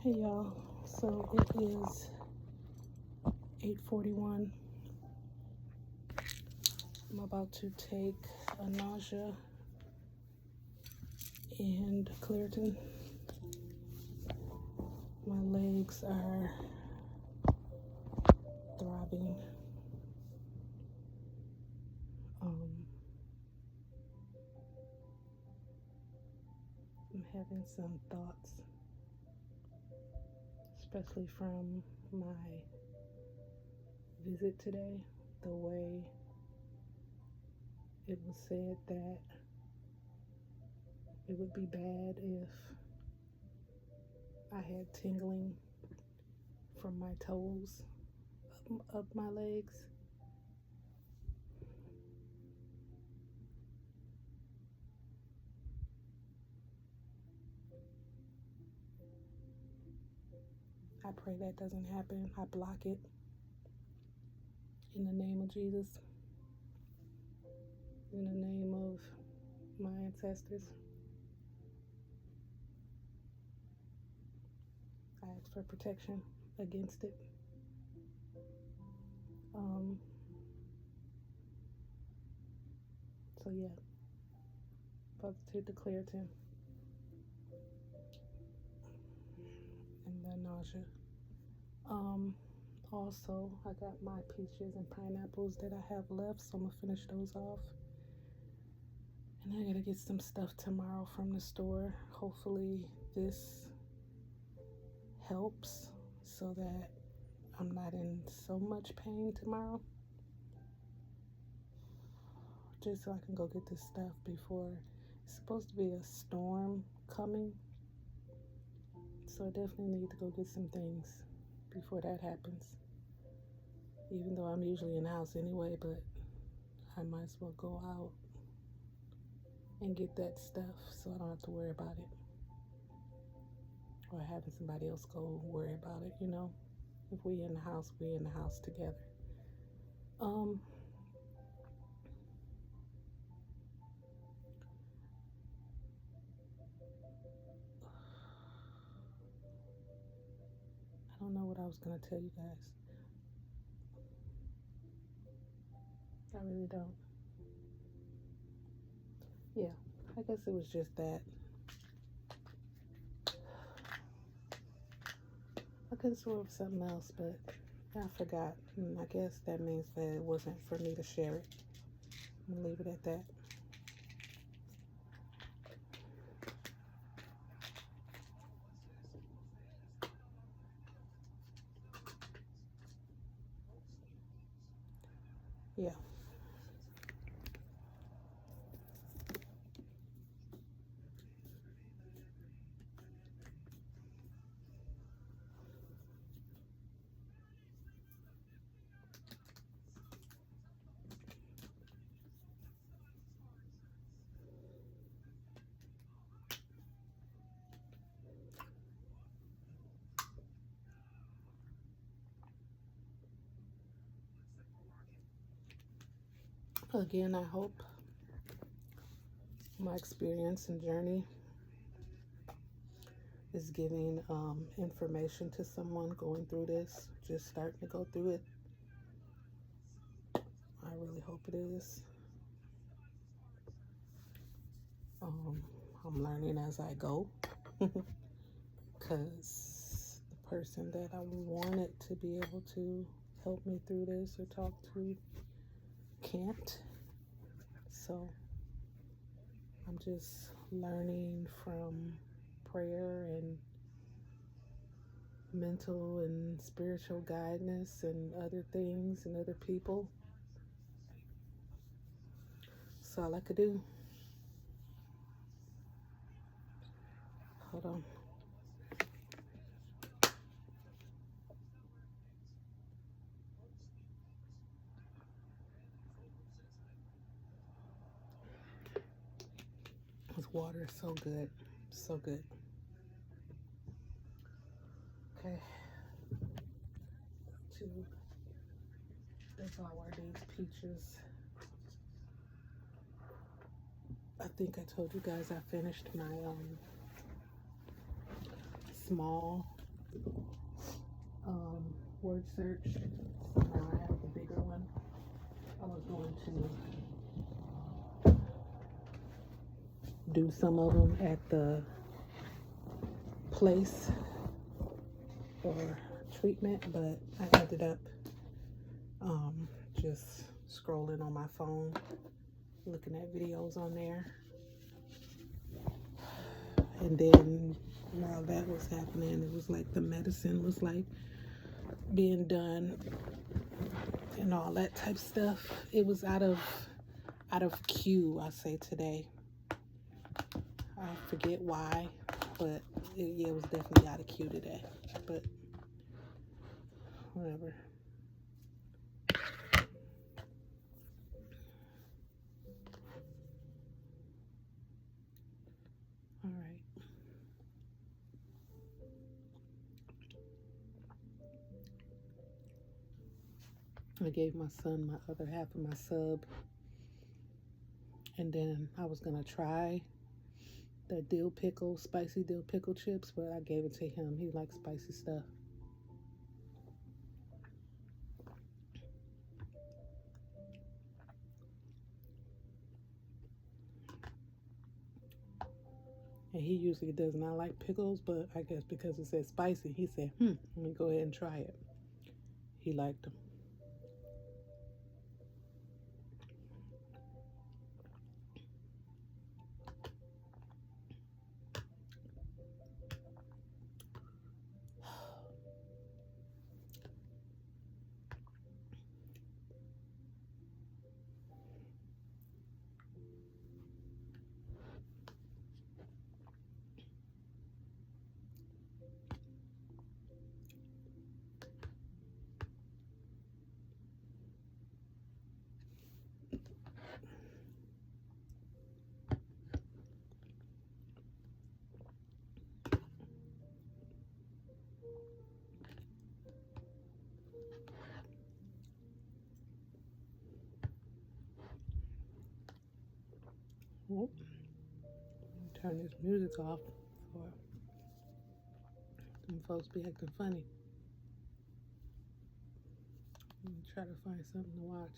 Hey y'all, so it is 8:41. I'm about to take a nausea and Claritin. My legs are throbbing. I'm having some thoughts, especially from my visit today, the way it was said that it would be bad if I had tingling from my toes up my legs. I pray that doesn't happen. I block it in the name of Jesus, in the name of my ancestors. I ask for protection against it. So yeah, about to take the Claritin and the nausea. Also, I got my peaches and pineapples that I have left, so I'm gonna finish those off. And I gotta get some stuff tomorrow from the store. Hopefully this helps so that I'm not in so much pain tomorrow. Just so I can go get this stuff before it's supposed to be a storm coming. So I definitely need to go get some things before that happens. Even though I'm usually in the house anyway, but I might as well go out and get that stuff so I don't have to worry about it. Or having somebody else go worry about it, you know. If we in the house, we in the house together. I don't know what I was gonna tell you guys. I really don't. Yeah, I guess it was just that. I could have sworn of something else, but I forgot. And I guess that means that it wasn't for me to share it. I'm gonna leave it at that. Yeah. Again, I hope my experience and journey is giving information to someone going through this, just starting to go through it. I really hope it is. I'm learning as I go because the person that I wanted to be able to help me through this or talk to can't. So I'm just learning from prayer and mental and spiritual guidance and other things and other people. That's all I could do. Hold on. This water is so good. So good. Okay. To devour these peaches. I think I told you guys I finished my small word search. Now I have the bigger one. I was going to do some of them at the place for treatment, but I ended up just scrolling on my phone, looking at videos on there. And then while that was happening, it was like the medicine was like being done and all that type stuff. It was out of queue, I say today. I forget why, but it was definitely out of queue today. But whatever. All right. I gave my son my other half of my sub, and then I was gonna try the dill pickle, spicy dill pickle chips, but I gave it to him. He likes spicy stuff. And he usually does not like pickles, but I guess because it said spicy, he said, let me go ahead and try it. He liked them. Oh, turn this music off for them folks be acting funny. Let me try to find something to watch.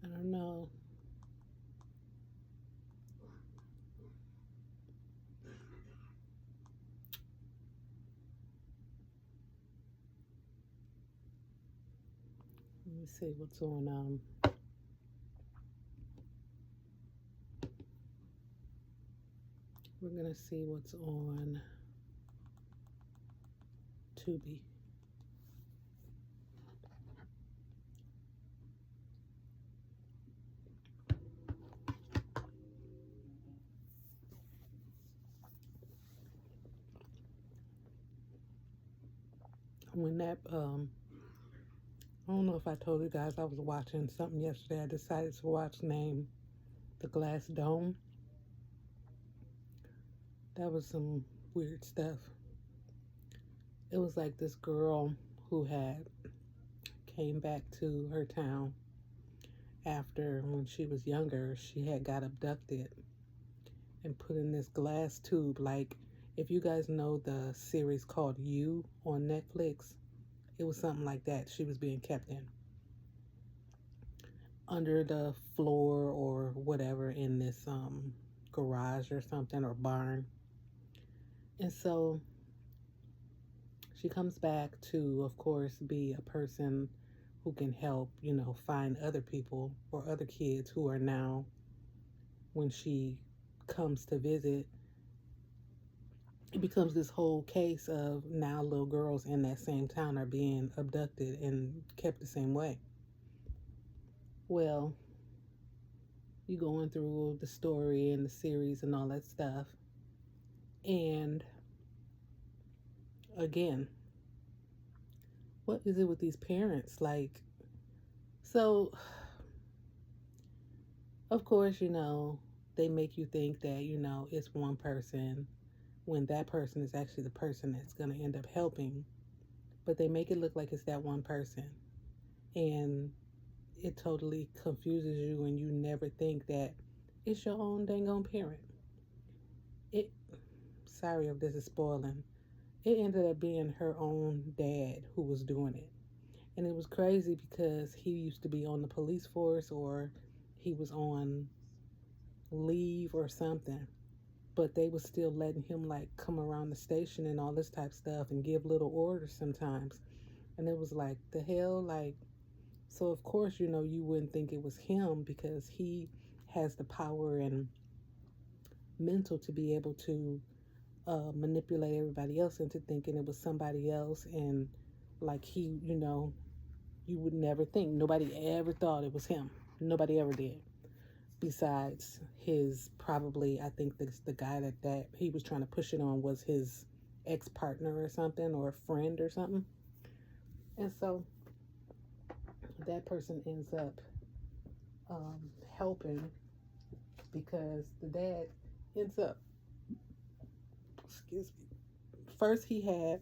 I don't know. Let me see what's on. We're gonna see what's on Tubi. When that I don't know if I told you guys I was watching something yesterday. I decided to watch named The Glass Dome. That was some weird stuff. It was like this girl who had came back to her town after, when she was younger, she had got abducted and put in this glass tube. Like, if you guys know the series called You on Netflix, it was something like that. She was being kept in under the floor or whatever in this garage or something, or barn. And so she comes back to, of course, be a person who can help, find other people or other kids who are now, when she comes to visit, it becomes this whole case of now little girls in that same town are being abducted and kept the same way. Well, you going through the story and the series and all that stuff. And again, what is it with these parents? Like, so, of course, they make you think that, it's one person when that person is actually the person that's going to end up helping. But they make it look like it's that one person. And it totally confuses you, and you never think that it's your own dang on parent. It, sorry if this is spoiling, it ended up being her own dad who was doing it. And it was crazy because he used to be on the police force, or he was on leave or something. But they was still letting him like come around the station and all this type of stuff and give little orders sometimes. And it was like, the hell, like, so of course, you wouldn't think it was him because he has the power and mental to be able to manipulate everybody else into thinking it was somebody else. And like you would never think, nobody ever thought it was him. Nobody ever did. Besides his, probably, I think the guy that he was trying to push it on was his ex-partner or something, or a friend or something. And so that person ends up helping because the dad ends up, excuse me, first he had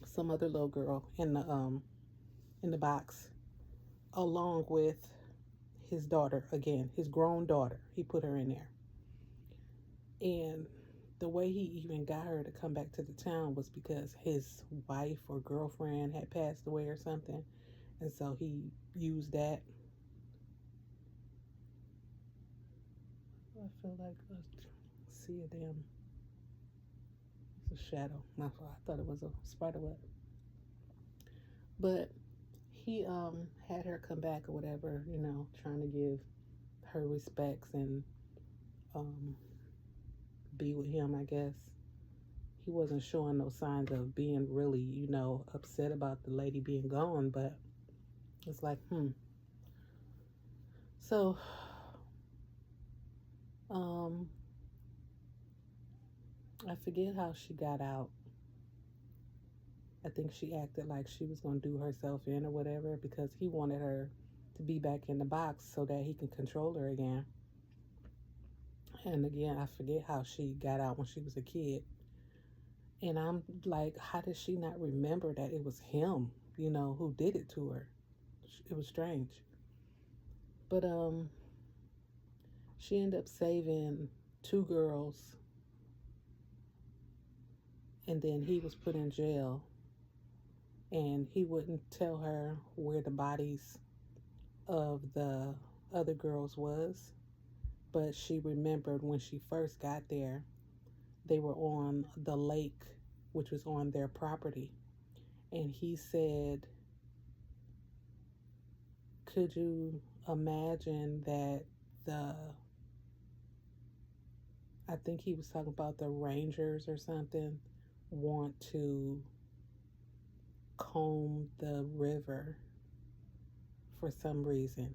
some other little girl in the box, along with his daughter, again, his grown daughter. He put her in there. And the way he even got her to come back to the town was because his wife or girlfriend had passed away or something. And so he used that. I feel like I see a damn, it's a shadow. I thought it was a spider web. But he had her come back or whatever, trying to give her respects and be with him, I guess. He wasn't showing no signs of being really, upset about the lady being gone, but it's like, So, I forget how she got out. I think she acted like she was going to do herself in or whatever because he wanted her to be back in the box so that he can control her again. And again, I forget how she got out when she was a kid. And I'm like, how did she not remember that it was him, who did it to her? It was strange. But she ended up saving 2 girls, and then he was put in jail, and he wouldn't tell her where the bodies of the other girls was, but she remembered when she first got there, they were on the lake, which was on their property. And he said, could you imagine that I think he was talking about the rangers or something, want to comb the river for some reason.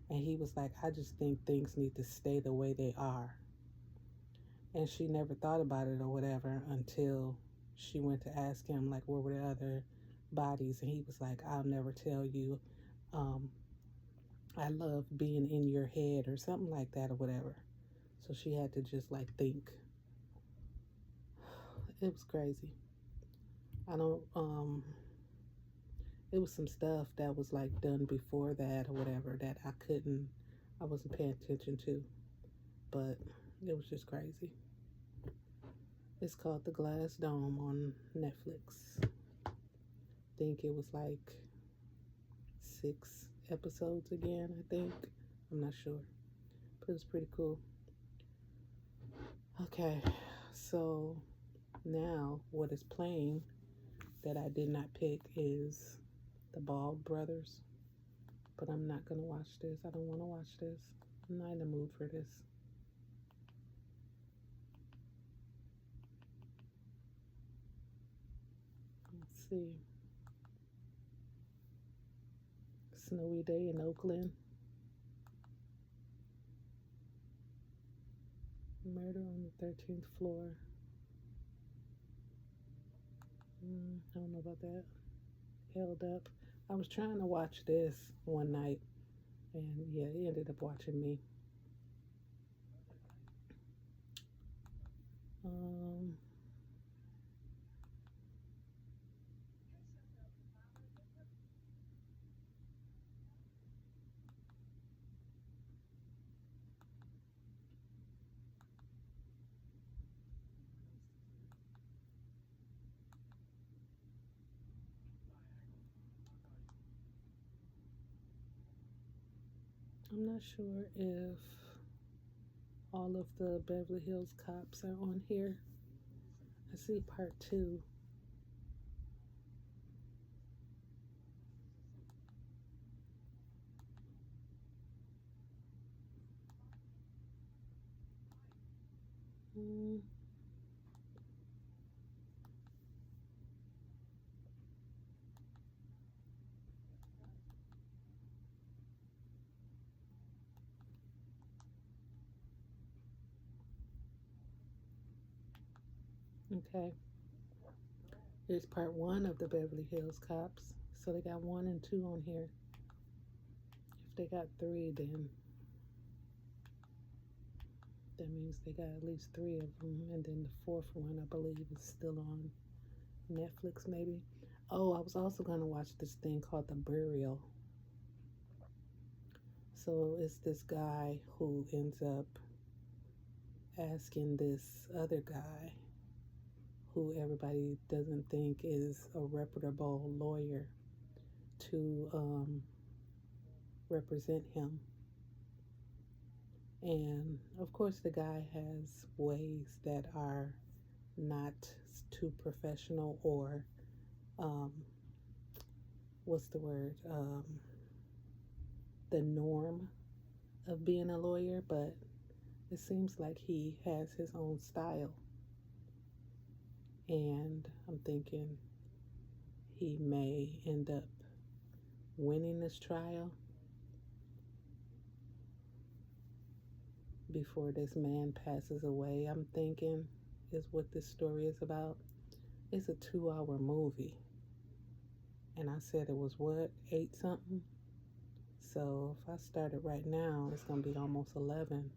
And he was like, I just think things need to stay the way they are. And she never thought about it or whatever until she went to ask him, like, where were the other bodies? And he was like, I'll never tell you. I love being in your head or something like that or whatever. So she had to just like think. It was crazy. I don't, it was some stuff that was like done before that or whatever that I wasn't paying attention to. But it was just crazy. It's called The Glass Dome on Netflix. I think it was like 6 episodes again, I think. I'm not sure. But it's pretty cool. Okay, so now what is playing that I did not pick is The Bald Brothers. But I'm not going to watch this. I don't want to watch this. I'm not in the mood for this. Let's see. Snowy day in Oakland. Murder on the 13th floor. I don't know about that. Held up. I was trying to watch this one night, and yeah, he ended up watching me. I'm not sure if all of the Beverly Hills Cops are on here. I see part 2. Okay. Here's part 1 of the Beverly Hills Cops. So they got 1 and 2 on here. If they got 3, then that means they got at least 3 of them. And then the 4th one, I believe, is still on Netflix, maybe. Oh, I was also going to watch this thing called The Burial. So it's this guy who ends up asking this other guy, who everybody doesn't think is a reputable lawyer, to represent him. And of course, the guy has ways that are not too professional, or what's the word? The norm of being a lawyer, but it seems like he has his own style. And I'm thinking he may end up winning this trial before this man passes away. I'm thinking is what this story is about. It's a 2-hour movie. And I said it was what, 8 something? So if I start it right now, it's going to be almost 11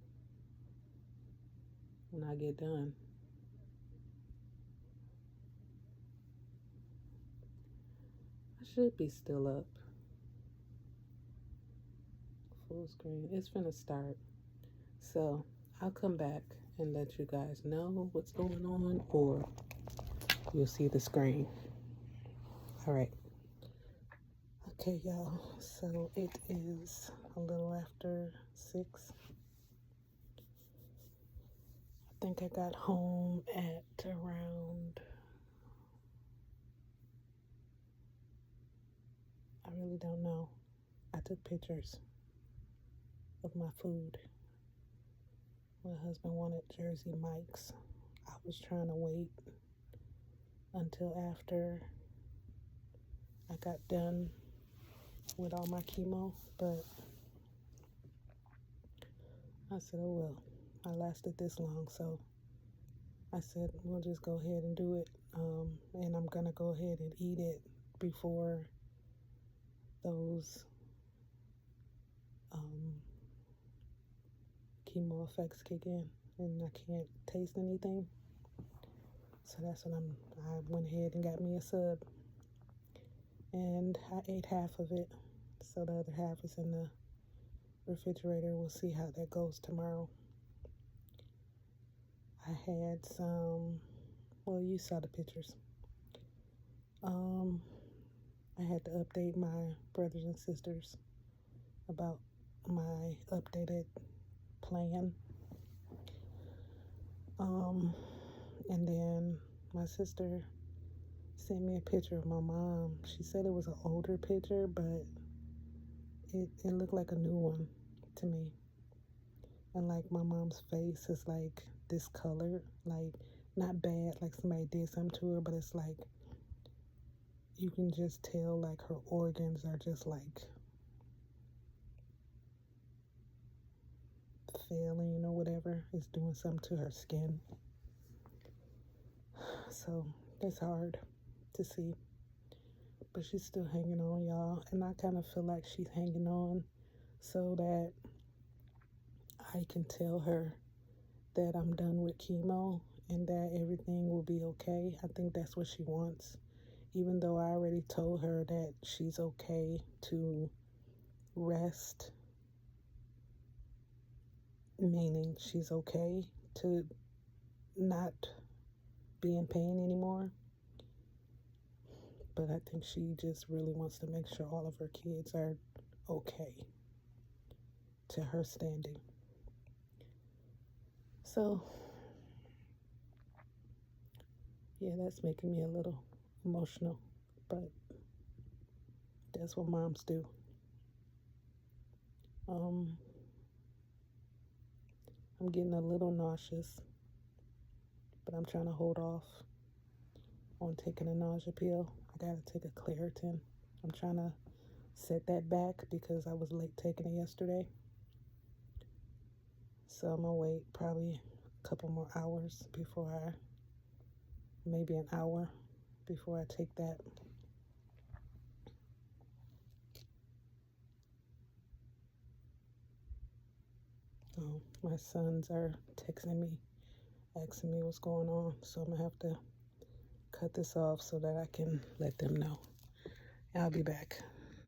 when I get done. I should be still up. Full screen. It's gonna start. So I'll come back and let you guys know what's going on, or you'll see the screen. All right. Okay, y'all. So it is a little after 6. I think I got home at around, I really don't know. I took pictures of my food. My husband wanted Jersey Mike's. I was trying to wait until after I got done with all my chemo, but I said, oh well, I lasted this long, so I said, we'll just go ahead and do it, and I'm gonna go ahead and eat it before those chemo effects kick in and I can't taste anything. So that's when I went ahead and got me a sub, and I ate half of it, so the other half is in the refrigerator. We'll see how that goes tomorrow. I had some, well, you saw the pictures. I had to update my brothers and sisters about my updated plan. And then my sister sent me a picture of my mom. She said it was an older picture, but it looked like a new one to me. And like my mom's face is like discolored, like not bad, like somebody did something to her, but it's like you can just tell like her organs are just like failing or whatever. It's doing something to her skin. So it's hard to see. But she's still hanging on, y'all. And I kind of feel like she's hanging on so that I can tell her that I'm done with chemo and that everything will be okay. I think that's what she wants. Even though I already told her that she's okay to rest, meaning she's okay to not be in pain anymore. But I think she just really wants to make sure all of her kids are okay to her standing. So, yeah, that's making me a little emotional, but that's what moms do. I'm getting a little nauseous, but I'm trying to hold off on taking a nausea pill. I gotta take a Claritin. I'm trying to set that back because I was late taking it yesterday. So I'm gonna wait probably a couple more hours maybe an hour before I take that. My sons are texting me, asking me what's going on, so I'm gonna have to cut this off so that I can let them know. I'll be back.